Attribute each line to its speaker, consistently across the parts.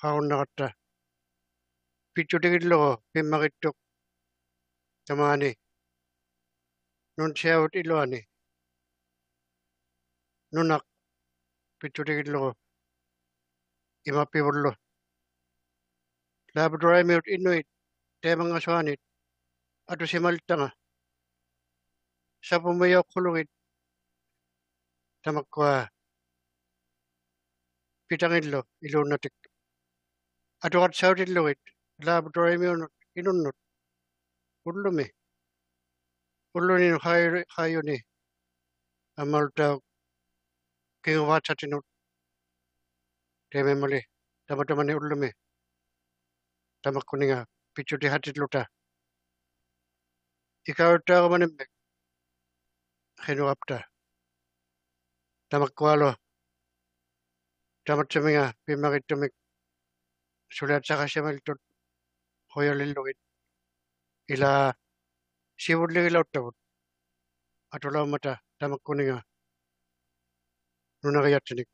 Speaker 1: kaunakata pichutigillo pimmakittuk tamani Nunatsiavut iloani nunak pichutigillo imapivullo Labrador miut inuit temangaswanit atusimaltanga sapumayokkulugit tamakwa pitangillo ilunatik atukat sautillugit Labrador miunut inunnut ullumi ullunin hayuni amalta kinguvatsatinut tememali tamatamani ullumi tamakkuninga pichuti hatitluta ikauttaagumanimmek khinuapta tamakkualo tamatsaminga pimmakittumik sulatsaqasimaltut hoyalillugit ila sivulligilautavut atulaumata tamakkuninga nunaqiyattinik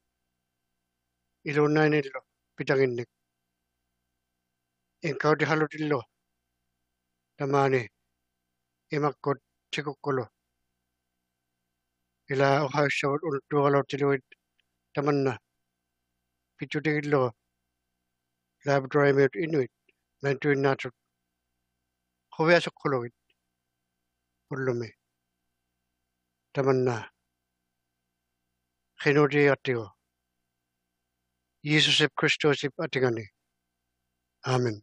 Speaker 1: ilunnainillo pitanginnik inkauti halutillo tamani imakkut sikukkulu ila uhaissavut ultuuqalautiluit tamanna pichutigillo Labrador miut inuit mantuinnaatut huviasukkulugit ullumi tamanna khinuutiattigu Jeesusip Christosip atingani Amen.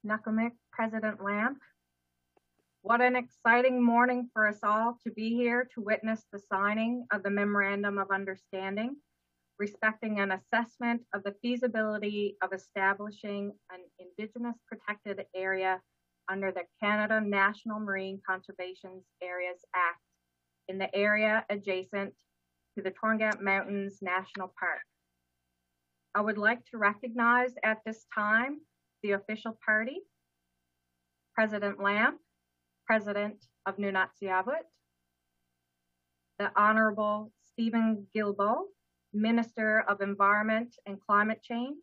Speaker 2: McNamee, President Lampe. What an exciting morning for us all to be here to witness the signing of the Memorandum of Understanding respecting an assessment of the feasibility of establishing an Indigenous protected area under the Canada National Marine Conservation Areas Act in the area adjacent to the Torngat Mountains National Park. I would like to recognize at this time the official party, President Lampe, President of Nunatsiavut, the Honorable Guilbeault, Minister of Environment and Climate Change,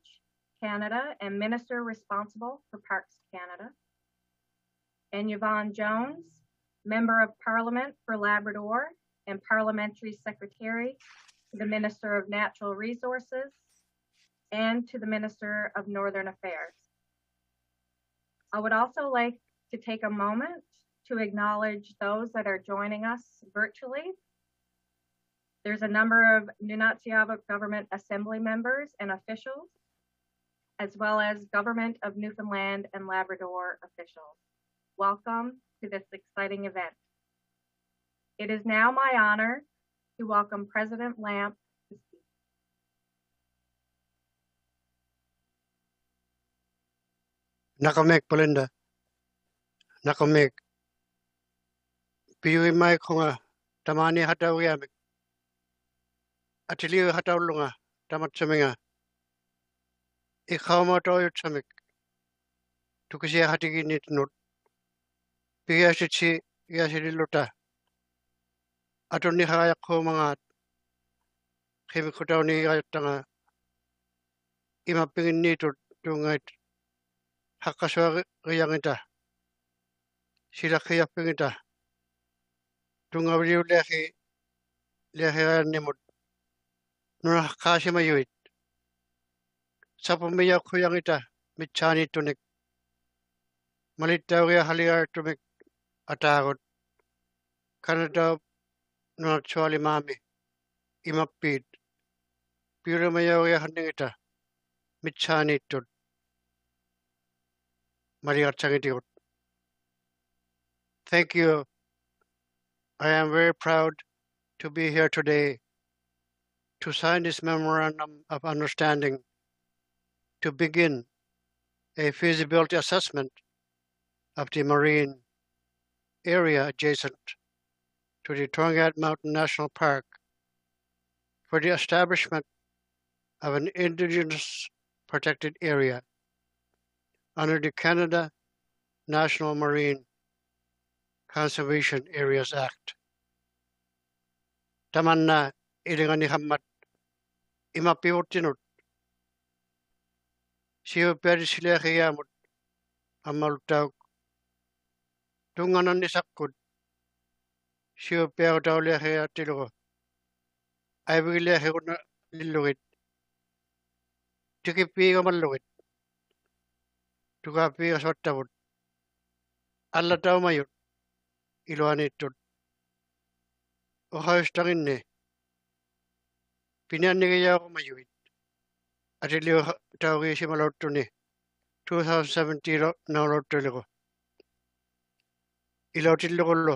Speaker 2: Canada, and Minister responsible for Parks Canada, and Yvonne Jones, Member of Parliament for Labrador and Parliamentary Secretary to the Minister of Natural Resources and to the Minister of Northern Affairs. I would also like to take a moment to acknowledge those that are joining us virtually. There's a number of Nunatsiavut Government Assembly members and officials, as well as Government of Newfoundland and Labrador officials. Welcome to this exciting event. It is now my honor to welcome President Lampe to speak.
Speaker 1: Nakamek Belinda. Nakamek. Piyuimai konga tamani hatawiyamik. Atiliu hatawlunga tamatsaminga. Ikhaumatoyutsamik. Tukisia hatiginit nut. Piyasitsi yasililuta. Atuni hayakho mangat. Khimikutauni ayatanga. Imapingin nitut tungait. Hakaswa riyangita. Sila khiyapingita. Tungawliu lehi nimut. Nuna kasimayuit. Sapumaya kuyangita. Mitchani tunik. Malitawya haliyar tumik. Atagot. Canada Nunatsiavut mami. Imapid. Piramaya haningita. Mitchani tut. Mariatsangitiut. Thank you. I am very proud to be here today to sign this memorandum of understanding to begin a feasibility assessment of the marine area adjacent to the Torngat Mountain National Park for the establishment of an Indigenous protected area under the Canada National Marine Conservation Areas Act. tamanna ilingani hammat imappiuttinut siupiarisileaqiaamut ammaluttauk tunganannisaqqut siupiarutauliaqiaattilugu aivigileaqiqunna lillugit tikippiigamallugit tukaappiigasvattavut allataumayut iluaniittut uqajustaginni piniannigiyaaqumajugit atiliu taugiisimaluuttuni 2017 nauluttuligu ilautilluqullu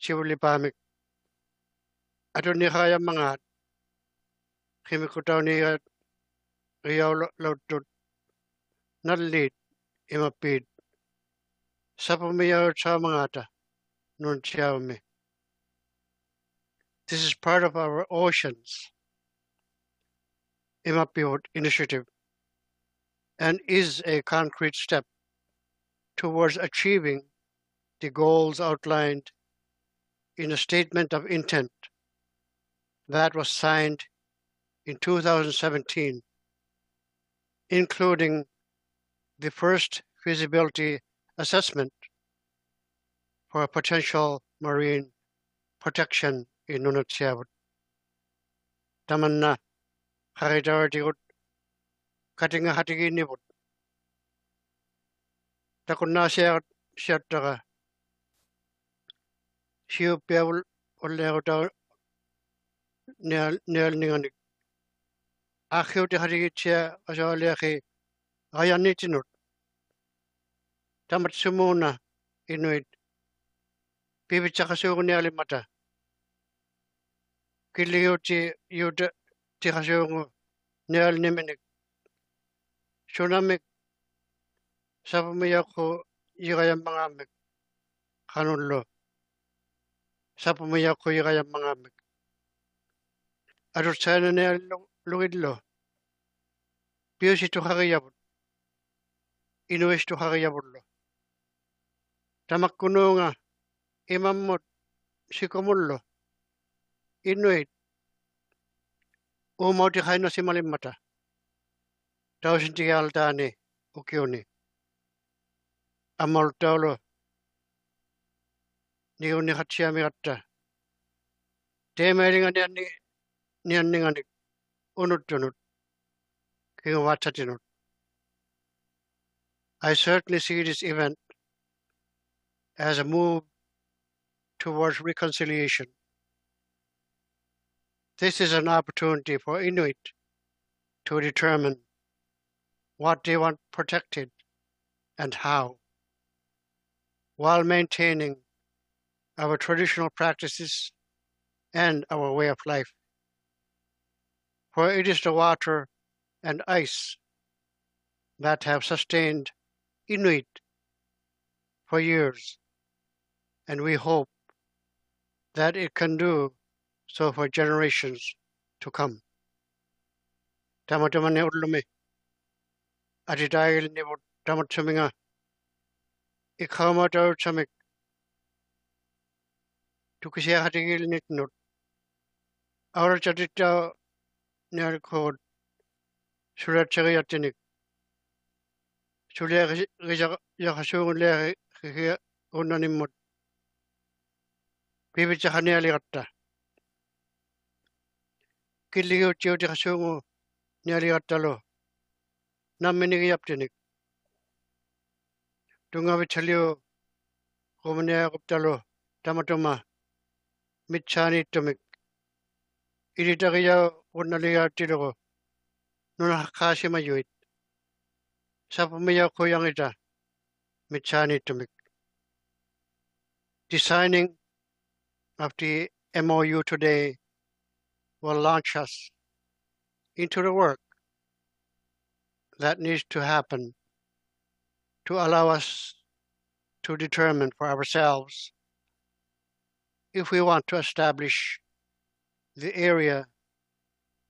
Speaker 1: sivulipaamik atunniqaajammangaat qimikkutauniigaat qiyaulauttut nalliit imappiit sapumiyaut saamangata Nunatsiavut. This is part of our Oceans Imappiut initiative and is a concrete step towards achieving the goals outlined in a statement of intent that was signed in 2017, including the first feasibility assessment for potential marine protection in Nunatsiavut. Tamanna qaqitaartigut katingahatiginiivut takunnaasiaqat siattaqa siuppiavul ulleequtau nialninganik aaqiutiqatigitsia qasualiaqi qayanniitinut tamatsumuuna inuit pivitsaqasuugunialimata killigiuti yuuta tiqasuungu nialniminik sunamik sapumiyaqqu yiqayammangaamik qanullu sapumiyaqqu yiqayammangaamik atutsaananiallugillu piusituqaqiyavut inuistuqaqiyavullu tamakkunuunga imammut sikumullu inuit uumautiqainnasimalimmata tausintigialtaani ukiuni ammaluttaulu niunniqatsiamiqatta teemailinganianni nianninganik unuttunut kinguvatsatinut. I certainly see this event as a move towards reconciliation. This is an opportunity for Inuit to determine what they want protected and how, while maintaining our traditional practices and our way of life. For it is the water and ice that have sustained Inuit for years, and we hope that it can do so for generations to come. Tamatamane ullumi atitayil nivut tamatsuminga ikhamata utsamik tukisia hatigil nitnut aurachatita nyarkod suratsagiyatinik sulia yakasugun le unanimut pivitsahanialigatta killigiutsiuti kasugu nialigattalo namminigiyaptinik tungavitsaliu qumniaquptalo tamatuma mitsaaniittumik ilitaqiya unnaligaattilugu nunaqqaasimayuit sapumiyaquyangita mitsaaniittumik. The signing of the MOU today will launch us into the work that needs to happen to allow us to determine for ourselves if we want to establish the area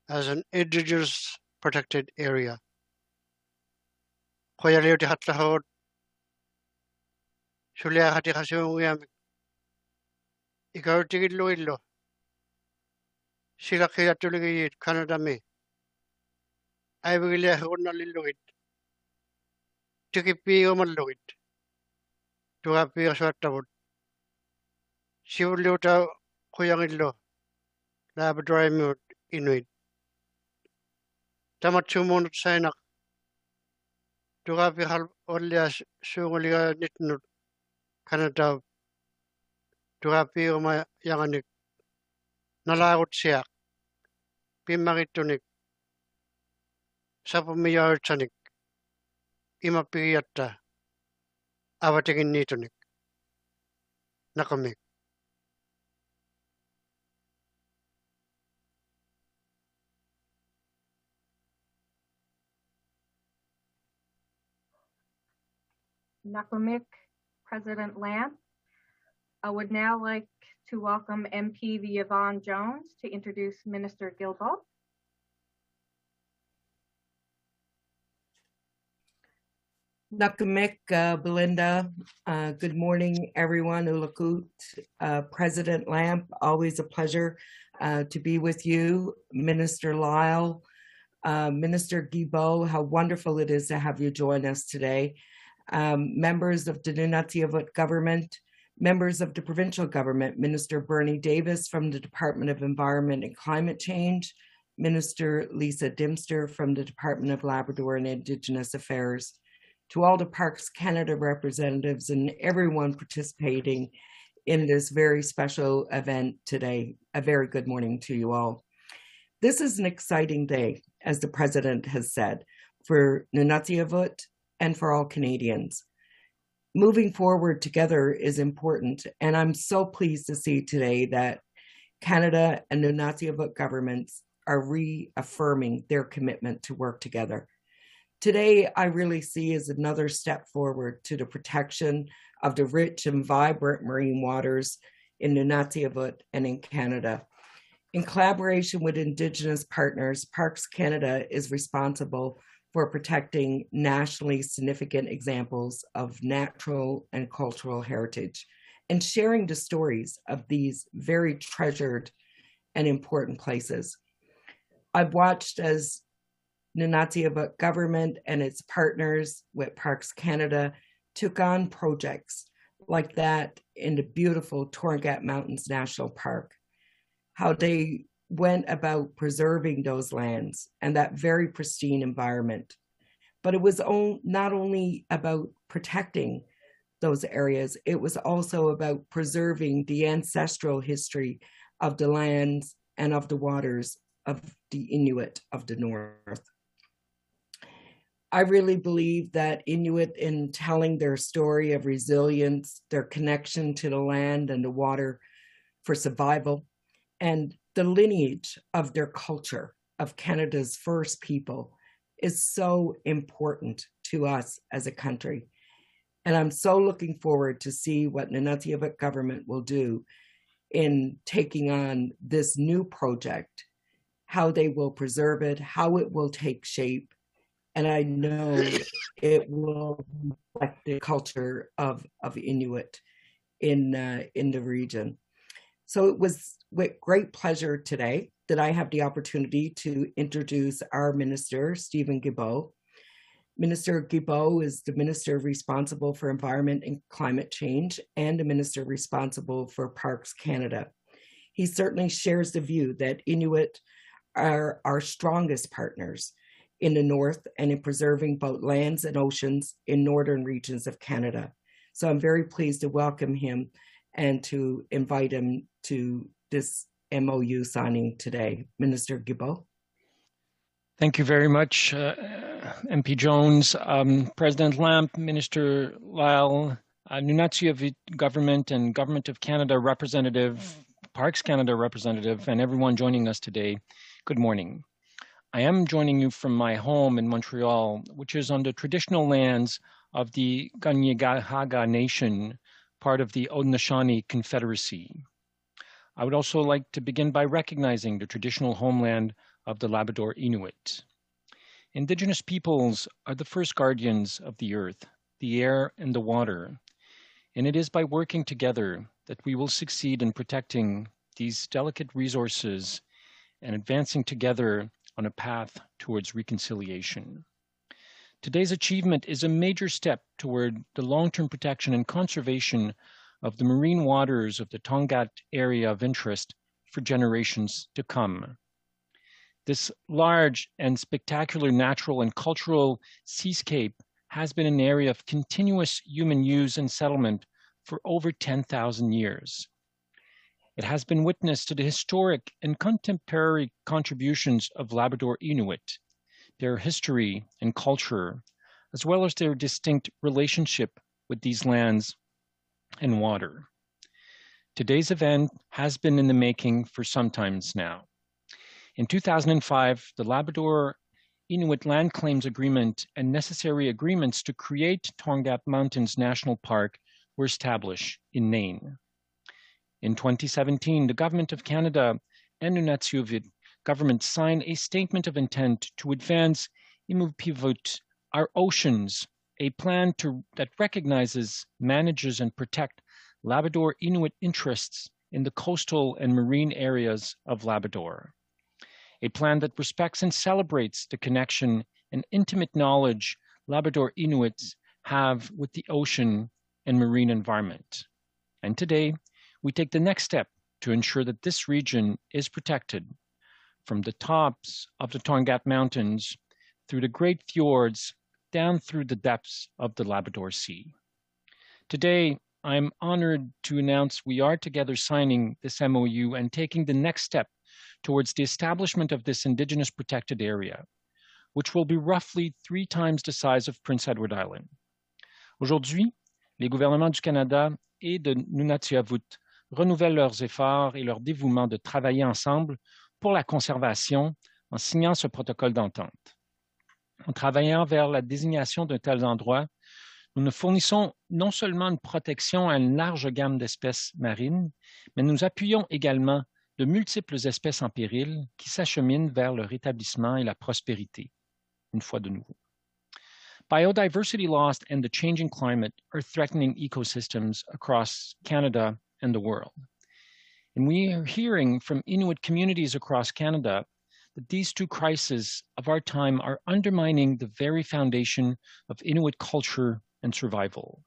Speaker 1: as an Indigenous protected area. Qoyaliuti hatlahod suliaqati qasuungiamik ikarutigilu illu sila kaya tuligayit kanadami. Ay bigla ako nalilugit. Tikipiyo malugit. Tukapiyo sa tabot. Siwliuta kuyang ilo. Labrador Inuit. Tamat sumunod sa inak. Tukapi hal olyas sunguliga nitnut. Kanada. Tukapiyo mayanganik. Nalagot siya. Pimakitunik. Sa pumiyartanik. Imapiyatta. Awatingin nitunik. Nakamik.
Speaker 2: Nakamik, President Lampe. I would now like to welcome MP Yvonne Jones to introduce Minister Guilbeault.
Speaker 3: Nakamik, Belinda. Good morning, everyone. Ulakut, President Lampe, always a pleasure to be with you. Minister Lyle, Minister Guilbeault, how wonderful it is to have you join us today. Members of the Nunatsiavut government, members of the provincial government, Minister Bernie Davis from the Department of Environment and Climate Change, Minister Lisa Dimster from the Department of Labrador and Indigenous Affairs, to all the Parks Canada representatives and everyone participating in this very special event today. A very good morning to you all. This is an exciting day, as the President has said, for Nunatsiavut and for all Canadians. Moving forward together is important, and I'm so pleased to see today that Canada and Nunatsiavut governments are reaffirming their commitment to work together. Today, I really see as another step forward to the protection of the rich and vibrant marine waters in Nunatsiavut and in Canada. In collaboration with Indigenous partners, Parks Canada is responsible for protecting nationally significant examples of natural and cultural heritage and sharing the stories of these very treasured and important places. I've watched as Nunatsiavut government and its partners with Parks Canada took on projects like that in the beautiful Torngat Mountains National Park, how they went about preserving those lands and that very pristine environment. But it was not only about protecting those areas, it was also about preserving the ancestral history of the lands and of the waters of the Inuit of the North. I really believe that Inuit, in telling their story of resilience, their connection to the land and the water for survival, and the lineage of their culture, of Canada's first people, is so important to us as a country. And I'm so looking forward to see what Nunatsiavut government will do in taking on this new project, how they will preserve it, how it will take shape. And I know it will reflect the culture of Inuit in the region. So it was with great pleasure today that I have the opportunity to introduce our Minister, Stephen Guilbeault. Minister Guilbeault is the Minister responsible for Environment and Climate Change and the Minister responsible for Parks Canada. He certainly shares the view that Inuit are our strongest partners in the North and in preserving both lands and oceans in northern regions of Canada. So I'm very pleased to welcome him and to invite him to this MOU signing today. Minister Guilbeault.
Speaker 4: Thank you very much, MP Jones, President Lampe, Minister Lyle, Nunatsiavut Government and Government of Canada representative, Parks Canada representative, and everyone joining us today. Good morning. I am joining you from my home in Montreal, which is on the traditional lands of the Kanien'kehá:ka Nation, part of the Haudenosaunee Confederacy. I would also like to begin by recognizing the traditional homeland of the Labrador Inuit. Indigenous peoples are the first guardians of the earth, the air, and the water, and it is by working together that we will succeed in protecting these delicate resources and advancing together on a path towards reconciliation. Today's achievement is a major step toward the long-term protection and conservation of the marine waters of the Tongaat area of interest for generations to come. This large and spectacular natural and cultural seascape has been an area of continuous human use and settlement for over 10,000 years. It has been witness to the historic and contemporary contributions of Labrador Inuit, their history and culture, as well as their distinct relationship with these lands and water. Today's event has been in the making for some time now. In 2005, the Labrador Inuit Land Claims Agreement and necessary agreements to create Tongaat Mountains National Park were established in Nain. In 2017, the Government of Canada and Nunatsiavut government signed a statement of intent to advance MP our oceans, a plan that recognizes, manages, and protect Labrador Inuit interests in the coastal and marine areas of Labrador. A plan that respects and celebrates the connection and intimate knowledge Labrador Inuits have with the ocean and marine environment. And today, we take the next step to ensure that this region is protected from the tops of the Tongaat Mountains through the great fjords down through the depths of the Labrador Sea. Today, I'm honored to announce we are together signing this MOU and taking the next step towards the establishment of this Indigenous protected area, which will be roughly 3 times the size of Prince Edward Island. Aujourd'hui, les gouvernements du Canada et de Nunatsiavut renouvellent leurs efforts et leur dévouement de travailler ensemble pour la conservation en signant ce protocole d'entente. En travaillant vers la désignation d'un tel endroit, nous ne fournissons non seulement une protection à une large gamme d'espèces marines, mais nous appuyons également de multiples espèces en péril qui s'acheminent vers le rétablissement et la prospérité, une fois de nouveau. Biodiversity loss and the changing climate are threatening ecosystems across Canada and the world. And we are hearing from Inuit communities across Canada that these 2 crises of our time are undermining the very foundation of Inuit culture and survival.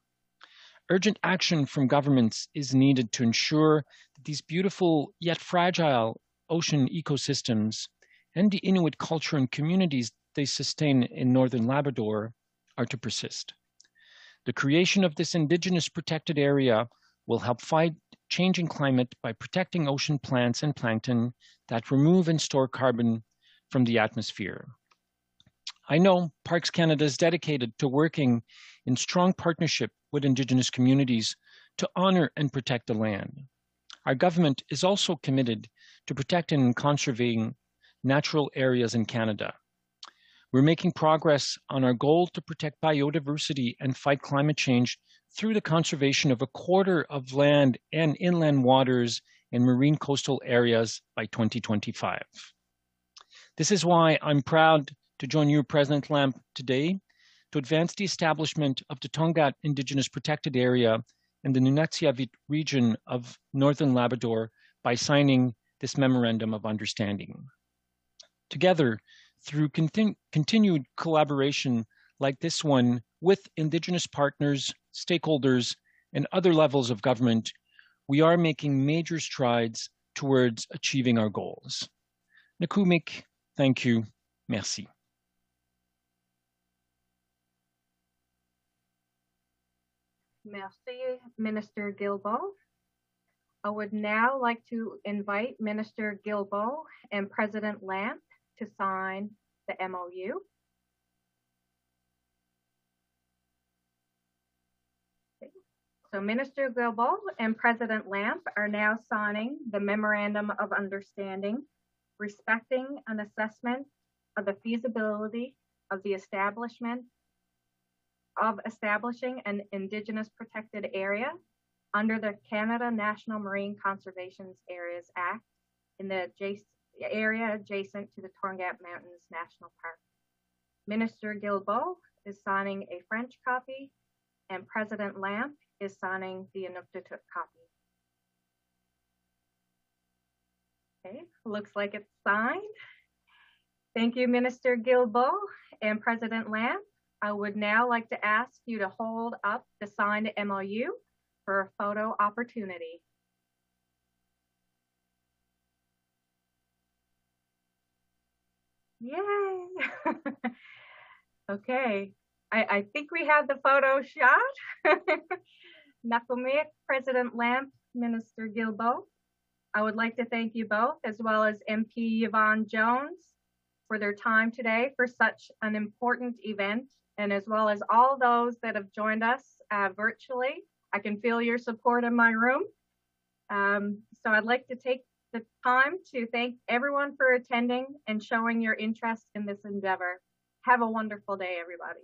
Speaker 4: Urgent action from governments is needed to ensure that these beautiful yet fragile ocean ecosystems and the Inuit culture and communities they sustain in northern Labrador are to persist. The creation of this Indigenous protected area will help fight changing climate by protecting ocean plants and plankton that remove and store carbon from the atmosphere. I know Parks Canada is dedicated to working in strong partnership with Indigenous communities to honor and protect the land. Our government is also committed to protecting and conserving natural areas in Canada. We're making progress on our goal to protect biodiversity and fight climate change through the conservation of 1/4 of land and inland waters and marine coastal areas by 2025. This is why I'm proud to join you, President Lampe, today to advance the establishment of the Tongaat Indigenous Protected Area in the Nunatsiavut region of Northern Labrador by signing this Memorandum of Understanding. Together, through continued collaboration like this one with Indigenous partners, stakeholders, and other levels of government, we are making major strides towards achieving our goals. Nakumik, thank you, merci.
Speaker 2: Merci, Minister Guilbeault. I would now like to invite Minister Guilbeault and President Lampe to sign the MOU. So Minister Guilbeault and President Lampe are now signing the Memorandum of Understanding respecting an assessment of the feasibility of the establishing an Indigenous protected area under the Canada National Marine Conservation Areas Act in the area adjacent to the Tongaat Mountains National Park. Minister Guilbeault is signing a French copy and President Lampe is signing the Inuktitut copy. Okay, looks like it's signed. Thank you, Minister Guilbeault and President Lampe. I would now like to ask you to hold up the signed MOU for a photo opportunity. Yay! Okay, I think we had the photo shot. McNamee, President Lampe, Minister Guilbeault. I would like to thank you both, as well as MP Yvonne Jones, for their time today for such an important event, and as well as all those that have joined us virtually. I can feel your support in my room. So I'd like to take the time to thank everyone for attending and showing your interest in this endeavor. Have a wonderful day, everybody.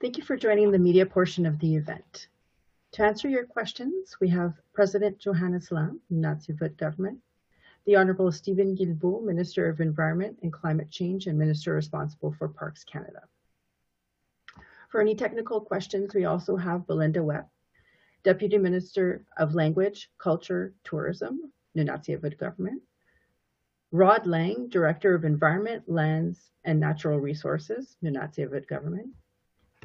Speaker 5: Thank you for joining the media portion of the event. To answer your questions, we have President Johannes Lampe, Nunatsiavut Government, the Honourable Stephen Guilbeault, Minister of Environment and Climate Change and Minister responsible for Parks Canada. For any technical questions, we also have Belinda Webb, Deputy Minister of Language, Culture, Tourism, Nunatsiavut Government, Rodd Laing, Director of Environment, Lands and Natural Resources, Nunatsiavut Government,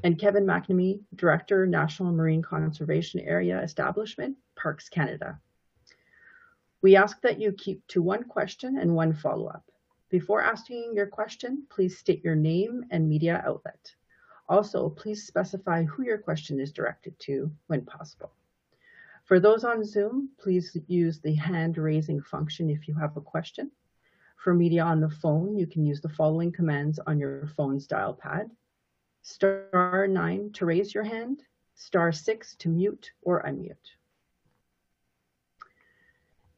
Speaker 5: and Kevin McNamee, Director, National Marine Conservation Area Establishment, Parks Canada. We ask that you keep to one question and one follow-up. Before asking your question, please state your name and media outlet. Also, please specify who your question is directed to when possible. For those on Zoom, please use the hand-raising function if you have a question. For media on the phone, you can use the following commands on your phone's dial pad. *9 to raise your hand, *6 to mute or unmute.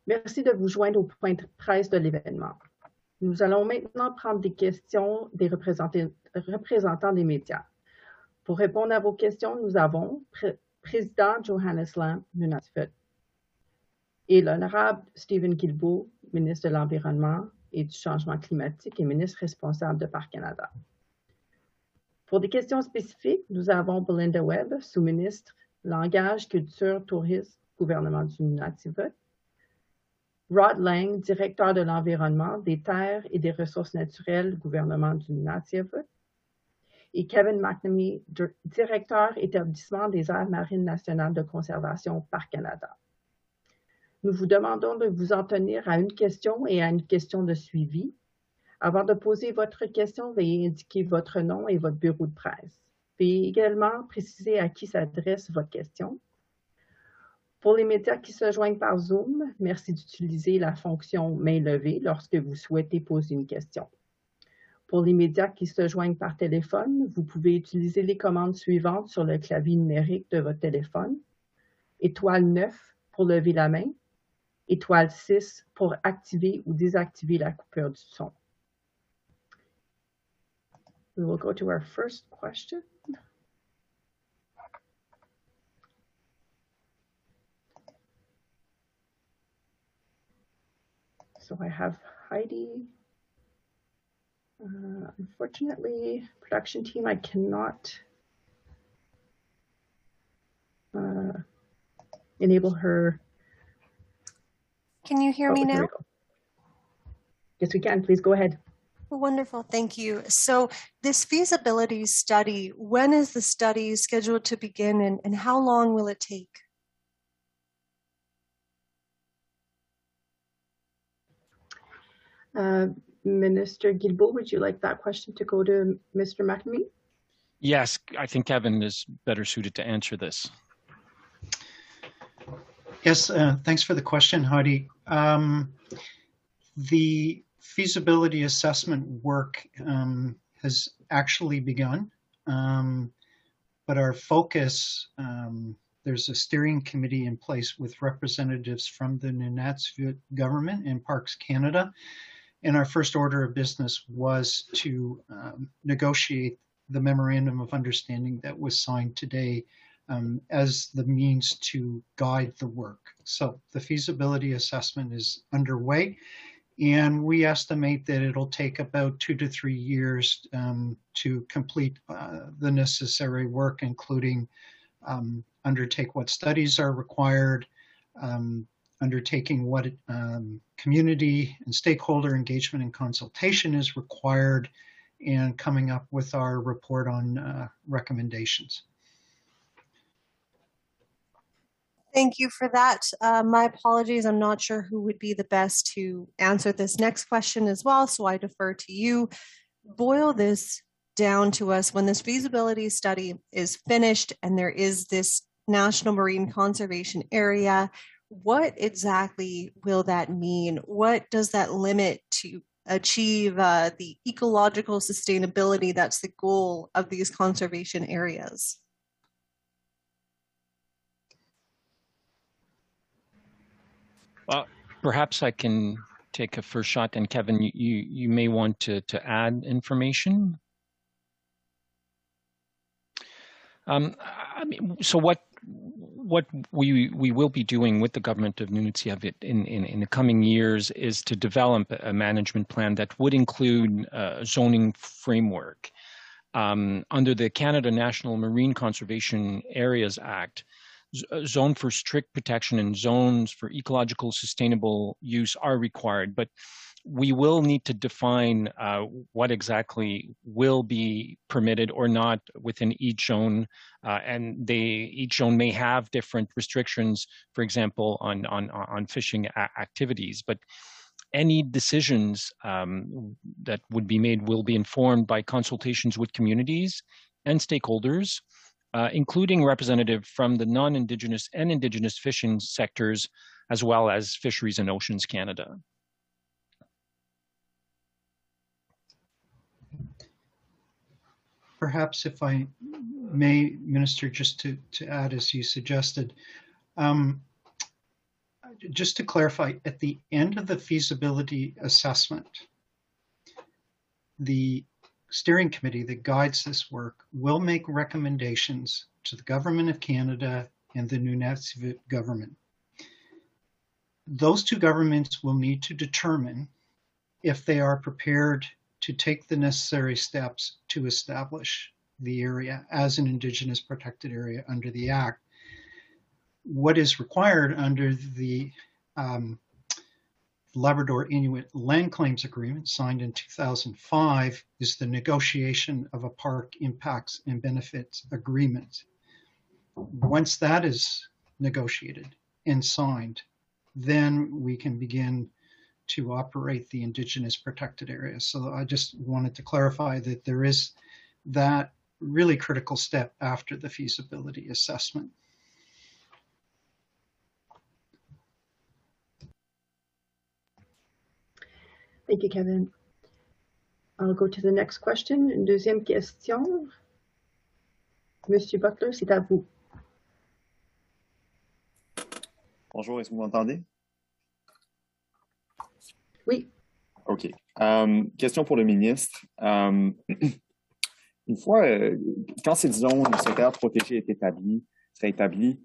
Speaker 5: Merci de vous joindre au point de presse de l'événement. Nous allons maintenant prendre des questions des représentants des médias. Pour répondre à vos questions, nous avons Président Johannes Lampe, Nunatsiavut, et l'Honorable Stephen Guilbeault, ministre de l'Environnement et du Changement climatique et ministre responsable de Parcs Canada. Pour des questions spécifiques, nous avons Belinda Webb, sous-ministre Langage, Culture, Tourisme, gouvernement du Nunatsiavut, Rodd Laing, directeur de l'Environnement, des Terres et des Ressources naturelles, gouvernement du Nunatsiavut, et Kevin McNamee, directeur établissement des aires marines nationales de conservation Parcs Canada. Nous vous demandons de vous en tenir à une question et à une question de suivi. Avant de poser votre question, veuillez indiquer votre nom et votre bureau de presse. Veuillez également préciser à qui s'adresse votre question. Pour les médias qui se joignent par Zoom, merci d'utiliser la fonction main levée lorsque vous souhaitez poser une question. Pour les médias qui se joignent par téléphone, vous pouvez utiliser les commandes suivantes sur le clavier numérique de votre téléphone. Étoile 9 pour lever la main, étoile 6 pour activer ou désactiver la coupure du son. We will go to our first question. So I have Heidi. Unfortunately, production team, I cannot enable her.
Speaker 6: Can you hear me now?
Speaker 5: Yes, we can. Please go ahead.
Speaker 6: Wonderful, thank you. So this feasibility study, when is the study scheduled to begin and how long will it take?
Speaker 5: Minister Guilbeault, would you like that question to go to Mr. McNamee?
Speaker 4: Yes, I think Kevin is better suited to answer this.
Speaker 7: Yes, thanks for the question, Heidi. The feasibility assessment work has actually begun, but our focus, there's a steering committee in place with representatives from the Nunatsiavut government and Parks Canada. And our first order of business was to negotiate the memorandum of understanding that was signed today as the means to guide the work. So the feasibility assessment is underway, and we estimate that it'll take about 2 to 3 years to complete the necessary work, including undertake what studies are required, undertaking what community and stakeholder engagement and consultation is required, and coming up with our report on recommendations.
Speaker 6: Thank you for that. My apologies. I'm not sure who would be the best to answer this next question as well, so I defer to you. Boil this down to us. When this feasibility study is finished and there is this National Marine Conservation Area, what exactly will that mean? What does that limit to achieve the ecological sustainability that's the goal of these conservation areas?
Speaker 4: Well, perhaps I can take a first shot, and Kevin, you may want to add information. I mean, so what we will be doing with the government of Nunatsiavut in the coming years is to develop a management plan that would include a zoning framework. Under the Canada National Marine Conservation Areas Act, zone for strict protection and zones for ecological sustainable use are required, but we will need to define what exactly will be permitted or not within each zone, and each zone may have different restrictions, for example, on fishing activities. But any decisions that would be made will be informed by consultations with communities and stakeholders, including representatives from the non-Indigenous and Indigenous fishing sectors, as well as Fisheries and Oceans Canada.
Speaker 7: Perhaps if I may, Minister, just to add, as you suggested, just to clarify, at the end of the feasibility assessment, the steering committee that guides this work will make recommendations to the Government of Canada and the Nunatsiavut government. Those two governments will need to determine if they are prepared to take the necessary steps to establish the area as an Indigenous protected area under the Act. What is required under the Labrador Inuit Land Claims Agreement signed in 2005 is the negotiation of a Park Impacts and Benefits Agreement. Once that is negotiated and signed, then we can begin to operate the Indigenous protected areas. So I just wanted to clarify that there is that really critical step after the feasibility assessment.
Speaker 5: Thank you, Kevin. I'll go to the next question. Une deuxième question. Monsieur Butler, c'est à vous.
Speaker 8: Bonjour, est-ce que vous m'entendez?
Speaker 5: Oui.
Speaker 8: OK. Question pour le ministre. Une fois, quand cette zone, cette aire protégée sera établie,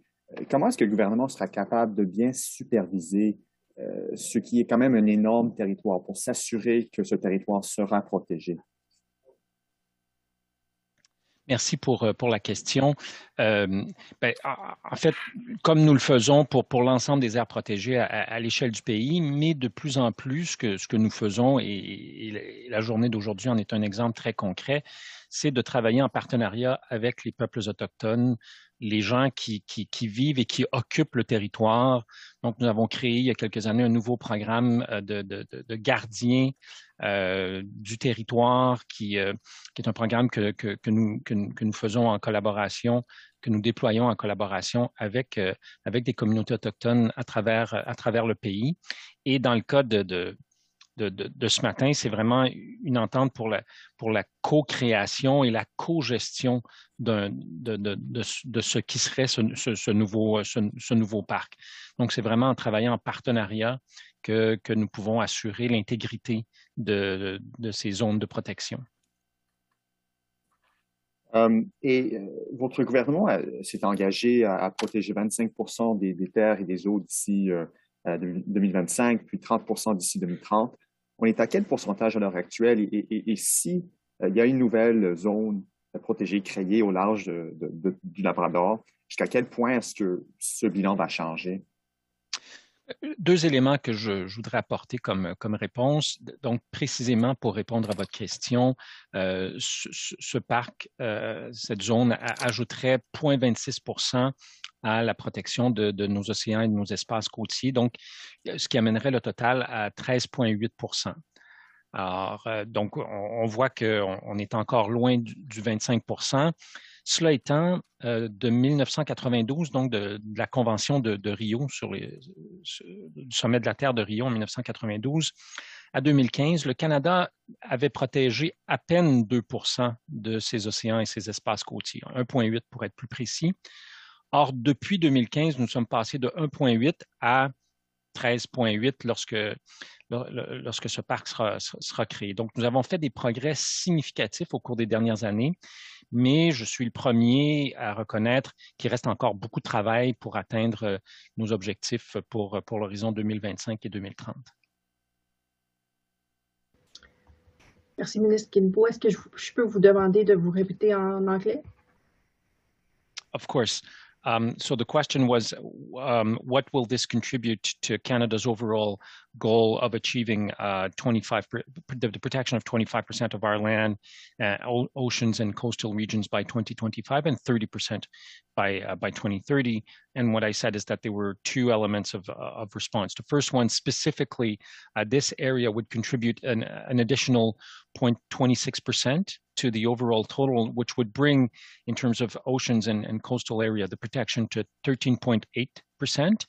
Speaker 8: comment est-ce que le gouvernement sera capable de bien superviser ce qui est quand même un énorme territoire pour s'assurer que ce territoire sera protégé?
Speaker 4: Merci pour la question. En fait, comme nous le faisons pour l'ensemble des aires protégées à l'échelle du pays, mais de plus en plus, ce que nous faisons, et la journée d'aujourd'hui en est un exemple très concret, c'est de travailler en partenariat avec les peuples autochtones, les gens qui vivent et qui occupent le territoire. Donc, nous avons créé il y a quelques années un nouveau programme de gardiens du territoire qui est un programme que nous faisons en collaboration, que nous déployons en collaboration avec des communautés autochtones à travers le pays. Et dans le cas de ce matin, c'est vraiment une entente pour la co-création et la co-gestion de ce qui serait ce nouveau parc. Donc, c'est vraiment en travaillant en partenariat que nous pouvons assurer l'intégrité de ces zones de protection.
Speaker 8: Votre gouvernement s'est engagé à protéger 25% des terres et des eaux d'ici 2025, puis 30% d'ici 2030. On est à quel pourcentage à l'heure actuelle et si il y a une nouvelle zone protégée créée au large du Labrador, jusqu'à quel point est-ce que ce bilan va changer?
Speaker 4: Deux éléments que je voudrais apporter comme réponse. Donc, précisément pour répondre à votre question, ce parc, cette zone ajouterait 0,26% à la protection de nos océans et de nos espaces côtiers, donc ce qui amènerait le total à 13,8%. Alors, donc, on voit qu'on est encore loin du 25%. Cela étant, de 1992, donc de la Convention de Rio, du sommet de la Terre de Rio en 1992, à 2015, le Canada avait protégé à peine 2% de ses océans et ses espaces côtiers, 1,8 pour être plus précis. Or, depuis 2015, nous sommes passés de 1,8 à 13,8 lorsque ce parc sera créé. Donc, nous avons fait des progrès significatifs au cours des dernières années, mais je suis le premier à reconnaître qu'il reste encore beaucoup de travail pour atteindre nos objectifs pour l'horizon 2025 et 2030.
Speaker 5: Merci, ministre Guilbeault. Est-ce que je peux vous demander de vous répéter en anglais?
Speaker 4: Of course. So the question was, what will this contribute to Canada's overall goal of achieving the protection of 25% of our land, oceans and coastal regions by 2025 and 30% by 2030? And what I said is that there were two elements of response. The first one, specifically, this area would contribute an additional 0.26% to the overall total, which would bring, in terms of oceans and coastal area, the protection to 13.8%.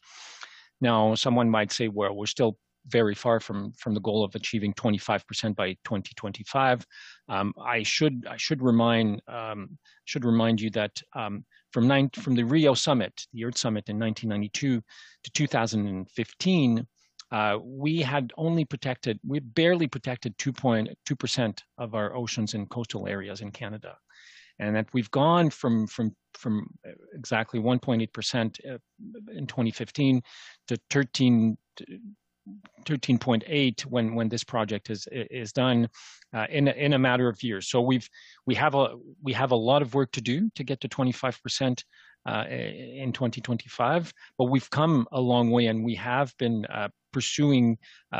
Speaker 4: Now, someone might say, well, we're still very far from the goal of achieving 25% by 2025. I should remind you that from the Rio Summit, the Earth Summit in 1992 to 2015, we barely protected 2% of our oceans and coastal areas in Canada. And that we've gone from exactly 1.8% in 2015 to 13.8 when this project is done in a matter of years. So we have a lot of work to do to get to 25% in 2025, but we've come a long way, and we have been pursuing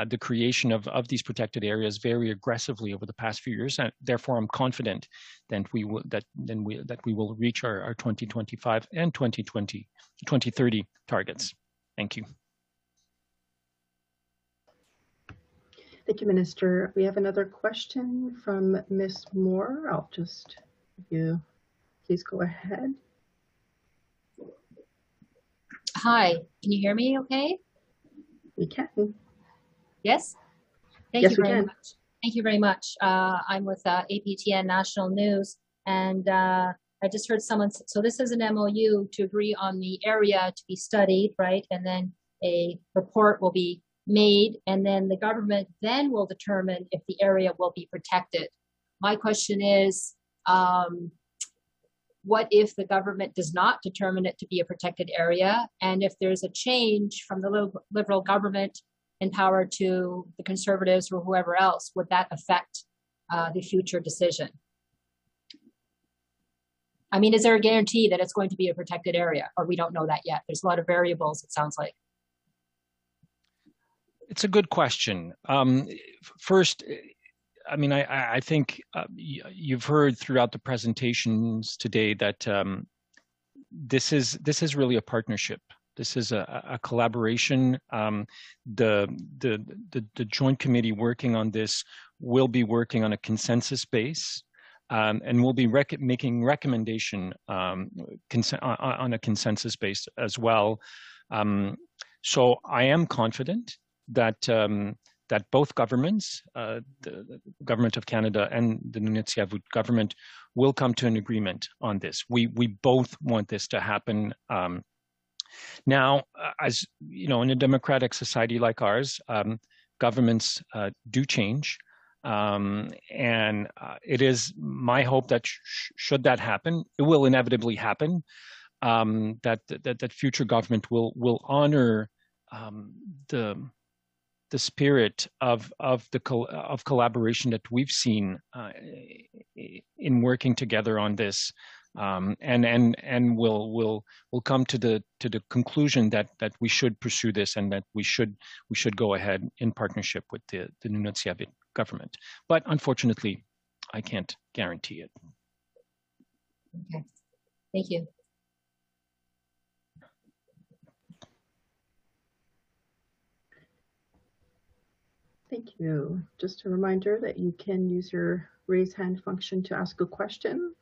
Speaker 4: the creation of these protected areas very aggressively over the past few years, and therefore I'm confident that we will reach our 2025 and 2030 targets. Thank you.
Speaker 5: Thank you, Minister. We have another question from Ms. Moore. I'll just, please go ahead.
Speaker 9: Hi, can you hear me okay?
Speaker 5: We can.
Speaker 9: Yes? Thank you very much. Thank you very much. I'm with APTN National News, and I just heard someone, so this is an MOU to agree on the area to be studied, right? And then a report will be made, and then the government then will determine if the area will be protected. My question is, what if the government does not determine it to be a protected area? And if there's a change from the Liberal government in power to the Conservatives or whoever else, would that affect the future decision? I mean, is there a guarantee that it's going to be a protected area, or we don't know that yet? There's a lot of variables, it sounds like.
Speaker 4: It's a good question. First, I mean, I think you've heard throughout the presentations today that this is really a partnership. This is a collaboration. The joint committee working on this will be working on a consensus base, and will be making recommendation on a consensus base as well. So I am confident that that both governments, the government of Canada and the Nunatsiavut government, will come to an agreement on this. We both want this to happen. Now, as you know, in a democratic society like ours, governments do change, and it is my hope that should that happen, it will inevitably happen. That future government will honor the spirit of collaboration that we've seen in working together on this and we'll come to the conclusion that we should pursue this and that we should go ahead in partnership with the Nunatsiavut government. But unfortunately, I can't guarantee it.
Speaker 9: Okay, thank you.
Speaker 5: Thank you. Just a reminder that you can use your raise hand function to ask a question.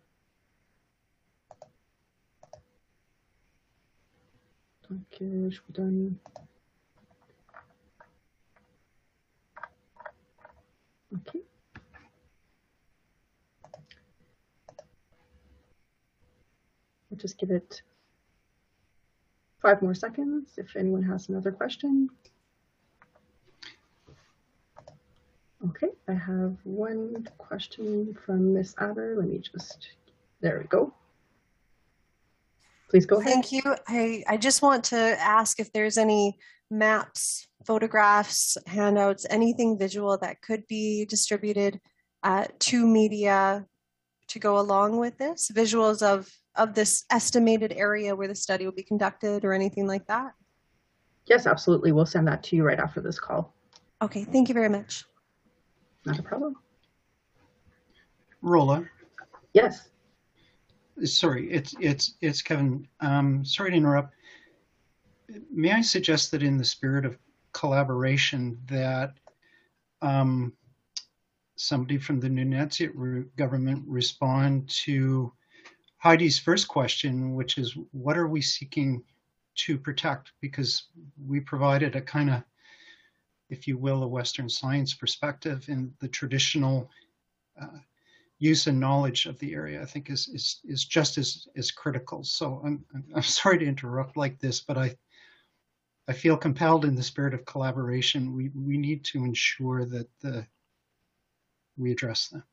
Speaker 5: Okay, je vous donne. Okay. We'll just give it 5 more seconds if anyone has another question. Okay, I have one question from Miss Aber. Let me just, there we go. Please go ahead.
Speaker 6: Thank you. I just want to ask if there's any maps, photographs, handouts, anything visual that could be distributed to media to go along with this, visuals of this estimated area where the study will be conducted or anything like that?
Speaker 5: Yes, absolutely. We'll send that to you right after this call.
Speaker 6: Okay, thank you very much.
Speaker 5: Not a problem.
Speaker 7: Rolla.
Speaker 5: Yes.
Speaker 7: Sorry, it's Kevin. Sorry to interrupt. May I suggest that in the spirit of collaboration that somebody from the Nunatsiavut government respond to Heidi's first question, which is what are we seeking to protect? Because we provided a kind of, if you will, a Western science perspective in the traditional use and knowledge of the area. I think is just as critical. So I'm sorry to interrupt like this, but I feel compelled in the spirit of collaboration. We need to ensure that we address them.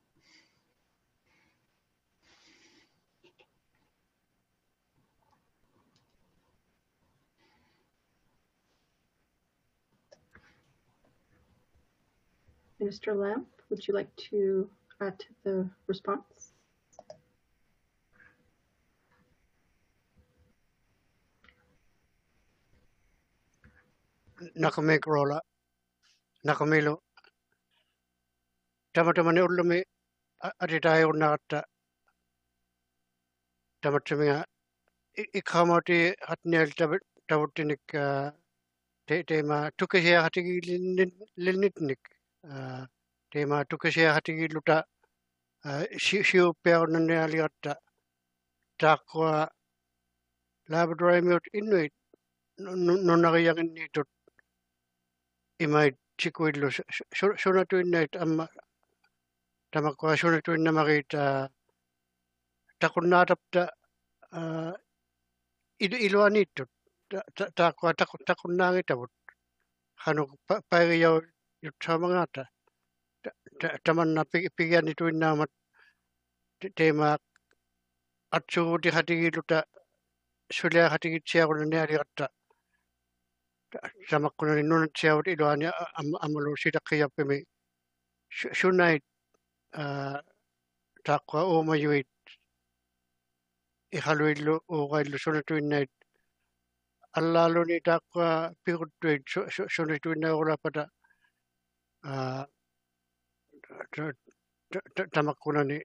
Speaker 5: Mr. Lampe, would you like to add to the response?
Speaker 1: Nakamik rola. Nakamilo. Tamatamani ulumi aditai unata. Tamatamia ikamati hatniel tawutinik tema tukashia hatigi linitnik. Tema tukashia hatigi luta shiu peonane aliata. Takwa Labrador mute Inuit nunariyang nitut imay chikuidlo shuna tuinait amma tamakwa shuna tuin namakita takunatapta iluanitut takwa takunangitavut hanuk pariyaw yutsamangata tamanna pigani tuin namat tema atsuguti hatigiluta sulia hatigitsia niariatta samakkunani Nunatsiavut iluani amalu sitakiyapimi shunait takwa umayuit ihaluillu ugaillu sunatuinnait allaluni takwa piguttuit sunatuinna ulapata tamakkunani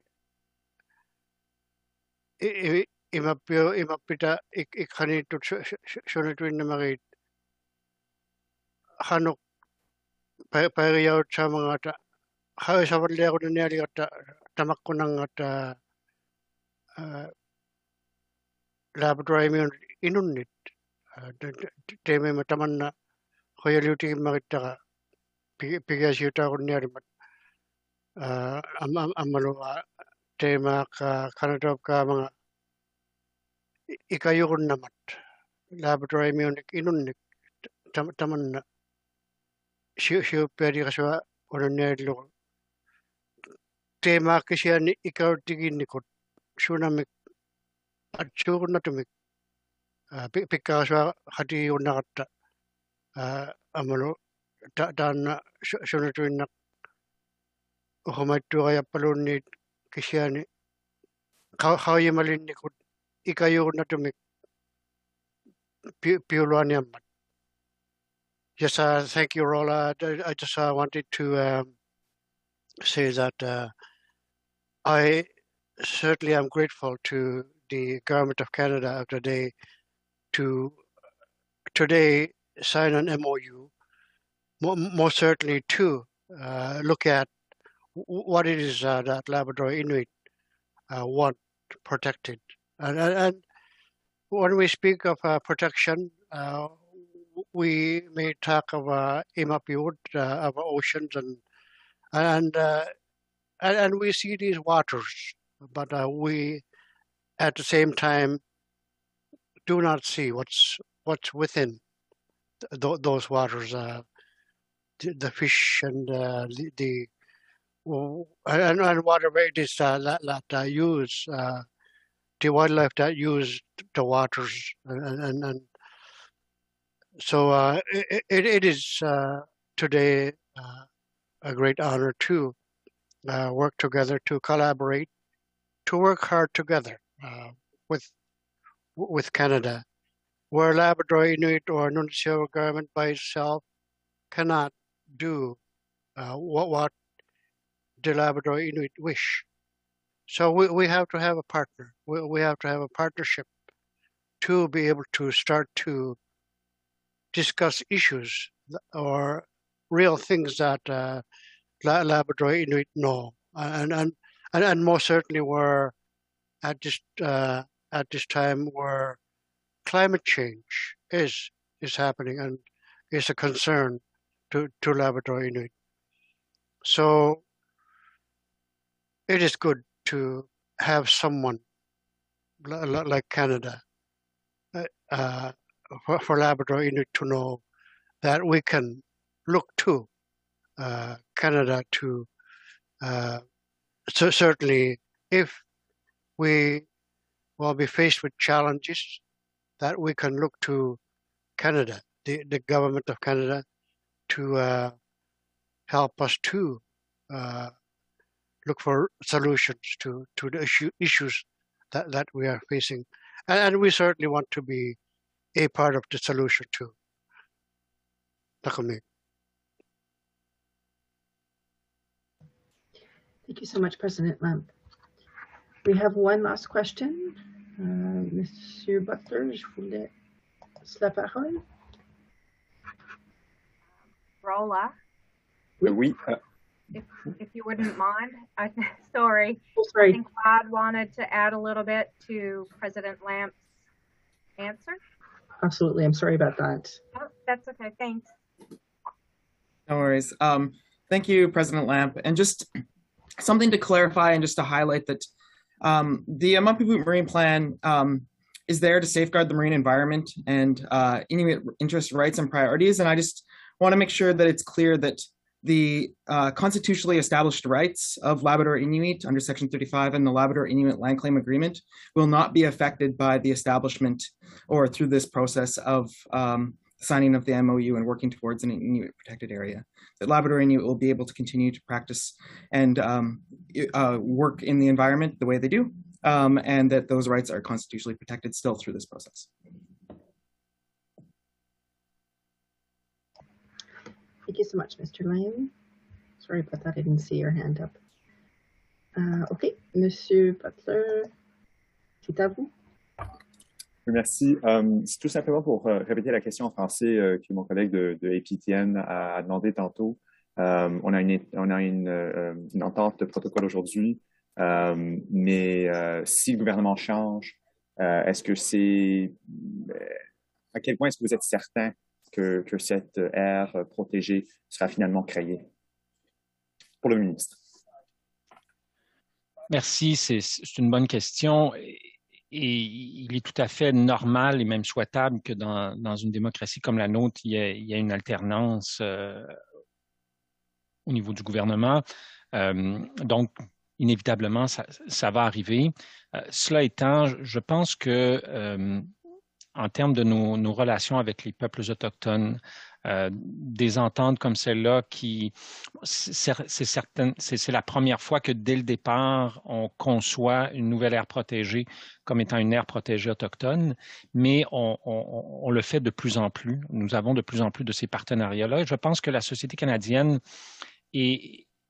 Speaker 1: imappita ikhanitut sunatuinnamagit hanuk pariyaut samangata haisavaliakunani aligatta tamakkunangata Labrador inunnit teemema tamanna hoyaliutigimmagittaa pigasiutaaqunniarimat ammalua teemaaqqa kanatopkaamanga ikayugunnamat Labrador inunnik tamanna siuppiadiqasua unanniarillu teemaakkisiani ikauttiginnikut sunamik atsuugunnatumik pikkaasua hatigiunnaqatta amalu taanna sunatuinnaq uhumaittuaqayappaluunniit kisiani how you malinikut ikayo na tumik piuluan yaman. Yes, thank you, Rolla. I just wanted to say that I certainly am grateful to the Government of Canada of today to today sign an MOU, most certainly to look at what it is that Labrador Inuit want protected. And when we speak of protection, we may talk of Imapyut, of oceans, and we see these waters, but we at the same time do not see what's within those waters, the fish and and whatever it is that use the wildlife that use the waters, and so it is today a great honor to work together, to collaborate, to work hard together with Canada, where Labrador Inuit or Nunatsiavut government by itself cannot do what the Labrador Inuit wish. So we have to have a partner. We have to have a partnership to be able to start to discuss issues or real things that Labrador Inuit know, and most certainly we're at this time where climate change is happening and is a concern to Labrador Inuit. So it is good to have someone like Canada for Labrador Inuit to know that we can look to Canada to so certainly if we will be faced with challenges, that we can look to Canada, the government of Canada, to help us to look for solutions to the issues that we are facing. And we certainly want to be a part of the solution too.
Speaker 5: Thank you so much, President Lampe. We have one last question. Monsieur Butler, je vous laisse la parole.
Speaker 2: Rolla.
Speaker 8: Oui.
Speaker 2: If you wouldn't mind, sorry.
Speaker 5: Oh, sorry.
Speaker 2: I think Rodd wanted to add a little bit to President Lampe's answer.
Speaker 5: Absolutely, I'm sorry about that.
Speaker 2: Oh, that's okay, thanks.
Speaker 10: No worries. Thank you, President Lampe. And just something to clarify and just to highlight that the Mapiput Marine Plan is there to safeguard the marine environment and Inuit interest, rights, and priorities. And I just want to make sure that it's clear that the constitutionally established rights of Labrador Inuit under Section 35 and the Labrador Inuit Land Claim Agreement will not be affected by the establishment or through this process of signing of the MOU and working towards an Inuit protected area. That Labrador Inuit will be able to continue to practice and work in the environment the way they do, and that those rights are constitutionally protected still through this process.
Speaker 5: Thank you so much, Mr. Laing. Sorry about that, I didn't see your hand up. OK, Monsieur Butler, c'est à vous.
Speaker 8: Merci. C'est tout simplement pour répéter la question en français que mon collègue de APTN a demandé tantôt. On a une entente de protocole aujourd'hui, mais si le gouvernement change, est-ce que c'est... à quel point est-ce que vous êtes certain que cette aire protégée sera finalement créée? Pour le ministre.
Speaker 4: Merci, c'est une bonne question. Et il est tout à fait normal et même souhaitable que dans une démocratie comme la nôtre, il y ait une alternance au niveau du gouvernement. Donc, inévitablement, ça va arriver. Cela étant, je pense que en termes de nos relations avec les peuples autochtones, des ententes comme celle-là qui, c'est la première fois que dès le départ, on conçoit une nouvelle aire protégée comme étant une aire protégée autochtone, mais on le fait de plus en plus. Nous avons de plus en plus de ces partenariats-là. Je pense que la société canadienne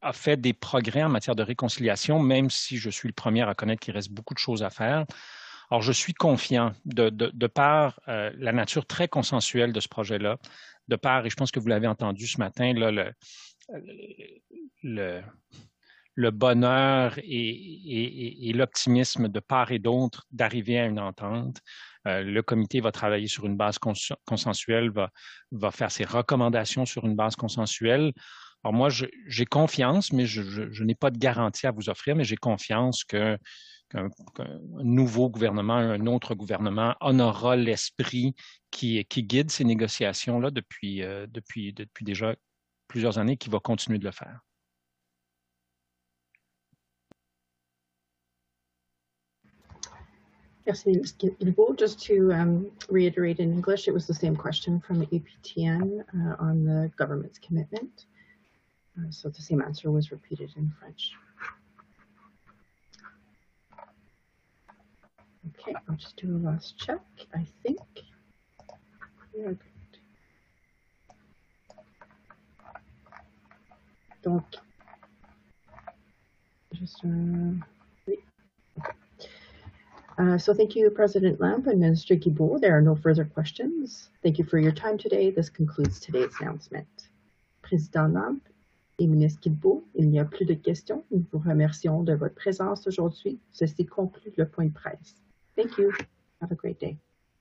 Speaker 4: a fait des progrès en matière de réconciliation, même si je suis le premier à reconnaître qu'il reste beaucoup de choses à faire. Alors, je suis confiant de par la nature très consensuelle de ce projet-là, de par, et je pense que vous l'avez entendu ce matin, là, le bonheur et l'optimisme de part et d'autre d'arriver à une entente. Le comité va travailler sur une base consensuelle, va faire ses recommandations sur une base consensuelle. Alors moi, j'ai confiance, mais je n'ai pas de garantie à vous offrir, mais j'ai confiance qu'un nouveau gouvernement, un autre gouvernement honorera l'esprit qui guide ces négociations-là depuis déjà plusieurs années, qui va continuer de le faire.
Speaker 5: Merci, Ms. Guilbeault. Just to reiterate in English, it was the same question from the APTN on the government's commitment. So the same answer was repeated in French. Okay, I'll just do a last check. I think we are good. Donc, just so thank you, President Lampe and Minister Guilbeault. There are no further questions. Thank you for your time today. This concludes today's announcement. Président Lampe et Ministre Guilbeault, il n'y a plus de questions. Nous vous remercions de votre présence aujourd'hui. Ceci conclut le point de presse. Thank you. Have a great day.